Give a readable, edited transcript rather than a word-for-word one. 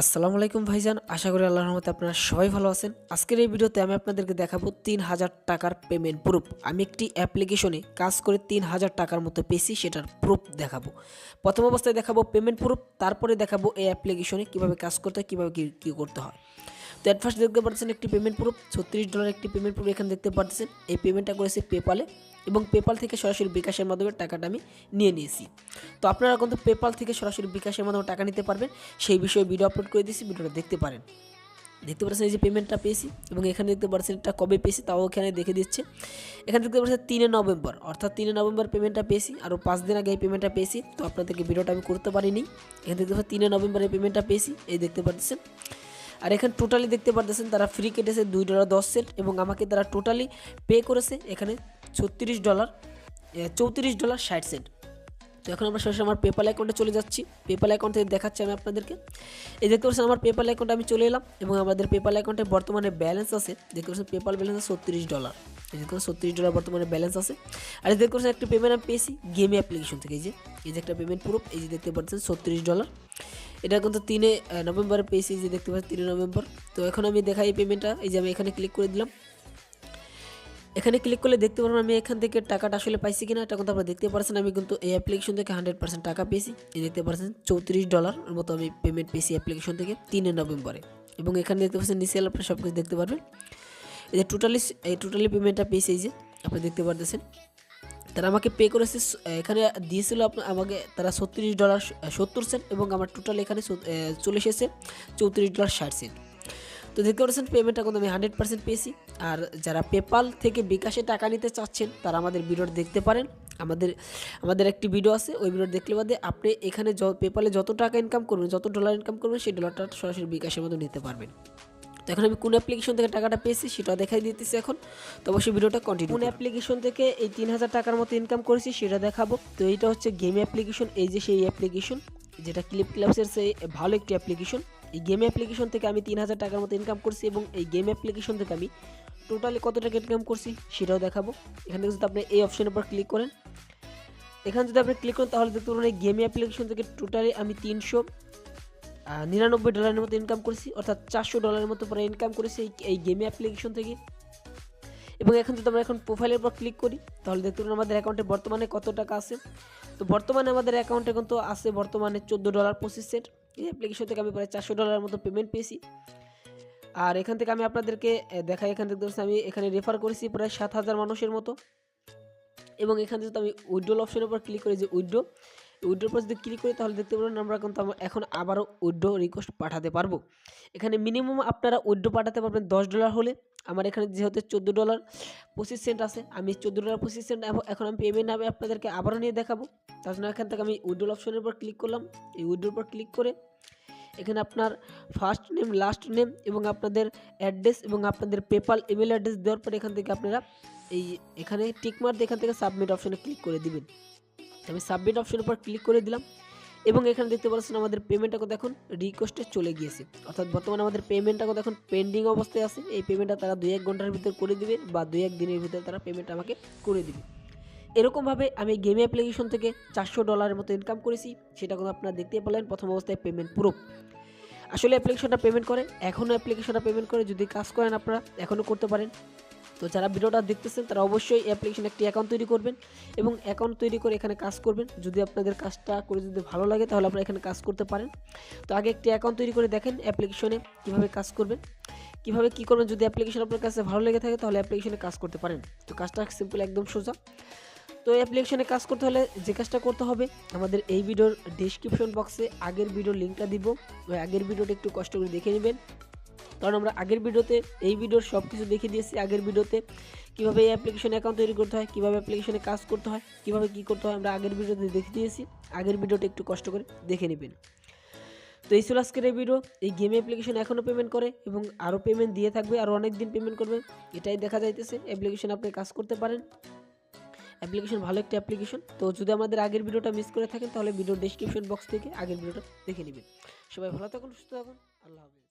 আসসালামু আলাইকুম ভাইজান, আশা করি আল্লাহর রহমতে আপনারা সবাই ভালো আছেন। আজকের এই ভিডিওতে আমি আপনাদেরকে দেখাবো ৩,০০০ টাকার পেমেন্ট প্রুফ। আমি একটি অ্যাপ্লিকেশনে কাজ করে ৩,০০০ টাকার মতো পেয়েছি, সেটার প্রুফ দেখাবো। প্রথম অবস্থায় দেখাবো পেমেন্ট প্রুফ, তারপরে দেখাবো এই অ্যাপ্লিকেশনে কীভাবে কাজ করতে হয়, কীভাবে কী করতে হয়। তো অ্যাট ফার্স্ট দেখতে পাচ্ছেন একটি পেমেন্ট প্রুফ, $36 একটি পেমেন্ট প্রুফ এখানে দেখতে পাচ্ছেন। এই পেমেন্টটা করেছে পেপালে এবং পেপাল থেকে সরাসরি বিকাশের মাধ্যমে টাকাটা আমি নিয়ে নিয়েছি। তো আপনারা কিন্তু পেপাল থেকে সরাসরি বিকাশের মাধ্যমে টাকা নিতে পারবেন, সেই বিষয়ে ভিডিও আপলোড করে দিয়েছি, ভিডিওটা দেখতে পারেন। দেখতে পাচ্ছেন এই যে পেমেন্টটা পেয়েছি এবং এখানে দেখতে পাচ্ছেন এটা কবে পেয়েছি তাও এখানে দেখে দিচ্ছে। এখানে দেখতে পাচ্ছেন 3 নভেম্বর, অর্থাৎ 3 নভেম্বর পেমেন্টটা পেয়েছি। আরও 5 দিন আগে এই পেমেন্টটা পেয়েছি, তো আপনাদেরকে ভিডিওটা আমি করতে পারিনি। এখানে দেখতে পাচ্ছেন 3 নভেম্বর এই পেমেন্টটা পেয়েছি, এই দেখতে পাচ্ছেন। আর এখানে টোটালি দেখতে পারতেছেন তারা ফ্রি কেটেছে $2.10 এবং আমাকে তারা টোটালি পে করেছে এখানে $34.60। তো এখন আমরা সরাসরি আমার পেপাল অ্যাকাউন্টে চলে যাচ্ছি। পেপাল অ্যাকাউন্ট থেকে দেখাচ্ছি আমি আপনাদেরকে। এই দেখতে পাচ্ছেন আমার পেপাল অ্যাকাউন্টে আমি চলে এলাম এবং আমাদের পেপাল অ্যাকাউন্টে বর্তমানে ব্যালেন্স আছে, দেখতে পাচ্ছেন পেপাল ব্যালেন্স আছে $36। এই দেখতে পাচ্ছেন $36 বর্তমানে ব্যালেন্স আছে। আর এই দেখতে পাচ্ছেন একটা পেমেন্ট আমি পেয়েছি গেম অ্যাপ্লিকেশন থেকে, এই যে একটা পেমেন্ট প্রুফ, এই যে দেখতে পাচ্ছেন $36। এটা কিন্তু 3 নভেম্বরে পেয়েছি, যে দেখতে পাচ্ছেন 3 নভেম্বর। তো এখন আমি দেখাই এই পেমেন্টটা, এই যে আমি এখানে ক্লিক করে দিলাম। এখানে ক্লিক করলে দেখতে পারবেন আমি এখান থেকে টাকাটা আসলে পাইছি কিনা, এটা কিন্তু আপনারা দেখতে পাচ্ছেন। আমি কিন্তু এই অ্যাপ্লিকেশন থেকে 100% টাকা পেয়েছি, এই দেখতে পাচ্ছেন $34 মতো আমি পেমেন্ট পেয়েছি অ্যাপ্লিকেশন থেকে 3 নভেম্বরে। এবং এখানে দেখতে পাচ্ছেন নিচে আপনারা সব কিছু দেখতে পারবেন। এই যে টোটালি পেমেন্টটা পেয়েছি, এই যে আপনি দেখতে পারতেছেন। তারা আমাকে পে করেছে, এখানে দিয়েছিল আমাকে তারা $36.70 এবং আমার টোটাল এখানে চলে এসেছে $34.60। তো দেখতে পাচ্ছেন পেমেন্টটা কিন্তু আমি 100% পেয়েছি। আর যারা পেপাল থেকে বিকাশে টাকা নিতে চাচ্ছেন তারা আমাদের ভিডিওটা দেখতে পারেন। আমাদের একটি ভিডিও আছে, ওই ভিডিও দেখলে বাদে আপনি এখানে পেপালে যত টাকা ইনকাম করবেন, যত ডলার ইনকাম করবেন, সেই ডলারটা সরাসরি বিকাশের মতো নিতে পারবেন। তো এখন আমি কোন অ্যাপ্লিকেশন থেকে টাকাটা পেয়েছি সেটা দেখাই দিতেছি এখন। তো অবশ্যই ভিডিওটা কন্টিনিউ। কোন অ্যাপ্লিকেশন থেকে এই 3,000 টাকার মতো ইনকাম করেছি সেটা দেখাবো। তো এইটা হচ্ছে গেম অ্যাপ্লিকেশন, এই যে সেই অ্যাপ্লিকেশন যেটা ক্লিপ ক্লাবসের সেই ভালো একটি অ্যাপ্লিকেশন। এই গেম অ্যাপ্লিকেশন থেকে আমি 3,000 টাকার মতো ইনকাম করছি এবং এই গেম অ্যাপ্লিকেশন থেকে আমি টোটালি কত টাকা ইনকাম করছি সেটাও দেখাবো। এখান থেকে যদি আপনি এই অপশনের উপর ক্লিক করেন, এখানে যদি আপনি ক্লিক করেন তাহলে দেখতে পাবেন এই গেম অ্যাপ্লিকেশন থেকে টোটালি আমি $399 মতো ইনকাম করেছি, অর্থাৎ $400 মতো পরে ইনকাম করেছি এই গেম অ্যাপ্লিকেশন থেকে। এবং এখন যদি আমরা এখন প্রোফাইলের উপর ক্লিক করি তাহলে দেখতে পাবেন আমাদের অ্যাকাউন্টে বর্তমানে কত টাকা আছে। তো বর্তমানে আমাদের অ্যাকাউন্টে কিন্তু আছে বর্তমানে $14.25। এই অ্যাপ্লিকেশন থেকে আমি প্রায় $400 মতো পেমেন্ট পেয়েছি। আর এখান থেকে আমি আপনাদেরকে দেখাই, এখান থেকে আমি এখানে রেফার করেছি প্রায় 7,000 মানুষের মতো। এবং এখান থেকে যদি আমি উইথড্রল অপশনের উপর ক্লিক করি, যে উইথড্রোর উপর যদি ক্লিক করি তাহলে দেখতে পাবেন আমরা কিন্তু এখন আবারও উইথড্র রিকোয়েস্ট পাঠাতে পারবো। এখানে মিনিমাম আপনারা উইথড্র পাঠাতে পারবেন $10 হলে। আমার এখানে যেহেতু $14.25 আছে, আমি $14.25 এখন আমি পেমেন্ট আমি আপনাদেরকে আবারও নিয়ে দেখাবো। তার জন্য এখান থেকে আমি উইথড্রল অপশনের উপর ক্লিক করলাম। এই উইথড্রোর উপর ক্লিক করে এখানে আপনার ফার্স্ট নেম, লাস্ট নেম এবং আপনাদের অ্যাড্রেস এবং আপনাদের পেপাল ইমেল অ্যাড্রেস দেওয়ার পর এখান থেকে আপনারা এখানে টিকমার্ক দিয়ে এখান থেকে সাবমিট অপশনে ক্লিক করে দিবেন। আমি সাবমিট অপশনের উপর ক্লিক করে দিলাম এবং এখানে দেখতে পাচ্ছেন আমাদের পেমেন্টটা কত এখন রিকোয়েস্টে চলে গিয়েছে, অর্থাৎ বর্তমানে আমাদের পেমেন্টটা কত এখন পেন্ডিং অবস্থায় আছে। এই পেমেন্টটা তারা 2-1 ঘন্টার ভিতর করে দিবে বা 2-1 দিনের ভিতর তারা পেমেন্টটা আমাকে করে দিবে। এরকমভাবে আমি গেম অ্যাপ্লিকেশন থেকে $400 মতো ইনকাম করেছি, সেটা কিন্তু আপনারা দেখতে পেলেন প্রথম অবস্থায় পেমেন্ট প্রুফ। আসলে অ্যাপ্লিকেশনটা পেমেন্ট করে, এখনও অ্যাপ্লিকেশনটা পেমেন্ট করে, যদি কাজ করেন আপনারা এখনও করতে পারেন। তো যারা ভিডিওটা দেখতেছেন তারা অবশ্যই অ্যাপ্লিকেশনে একটি অ্যাকাউন্ট তৈরি করবেন এবং অ্যাকাউন্ট তৈরি করে এখানে কাজ করবেন। যদি আপনাদের কাজটা করে যদি ভালো লাগে তাহলে আপনারা এখানে কাজ করতে পারেন। তো আগে একটি অ্যাকাউন্ট তৈরি করে দেখেন অ্যাপ্লিকেশনে কীভাবে কাজ করবেন, কীভাবে কী করবেন। যদি অ্যাপ্লিকেশন আপনার কাছে ভালো লেগে থাকে তাহলে অ্যাপ্লিকেশনে কাজ করতে পারেন। তো কাজটা সিম্পল, একদম সোজা। তো অ্যাপ্লিকেশনে কাজ করতে হলে যে কাজটা করতে হবে, আমাদের এই ভিডিওর ডেসক্রিপশন বক্সে আগের ভিডিওর লিঙ্কটা দিব, ওই আগের ভিডিওটা একটু কষ্ট করে দেখে নেবেন। কারণ আমরা আগের ভিডিওতে এই ভিডিওর সব কিছু দেখিয়ে দিয়েছি। আগের ভিডিওতে কীভাবে এই অ্যাপ্লিকেশনে অ্যাকাউন্ট তৈরি করতে হয়, কীভাবে অ্যাপ্লিকেশনে কাজ করতে হয়, কীভাবে কী করতে হয়, আমরা আগের ভিডিওতে দেখিয়ে দিয়েছি। আগের ভিডিওটা একটু কষ্ট করে দেখে নেবেন। তো এই ছিল আজকের এই ভিডিও। এই গেম অ্যাপ্লিকেশন এখনও পেমেন্ট করে এবং আরও পেমেন্ট দিয়ে থাকবে, আরও অনেক দিন পেমেন্ট করবে, এটাই দেখা যাইতেছে। অ্যাপ্লিকেশন আপনি কাজ করতে পারেন, অ্যাপ্লিকেশন ভালো একটি অ্যাপ্লিকেশন। তো যদি আমাদের আগের ভিডিওটা মিস করে থাকেন তাহলে ভিডিওর ডেসক্রিপশন বক্স থেকে আগের ভিডিওটা দেখে নেবেন। সবাই ভালো থাকুন, সুস্থ থাকুন, আল্লাহ হাফেজ।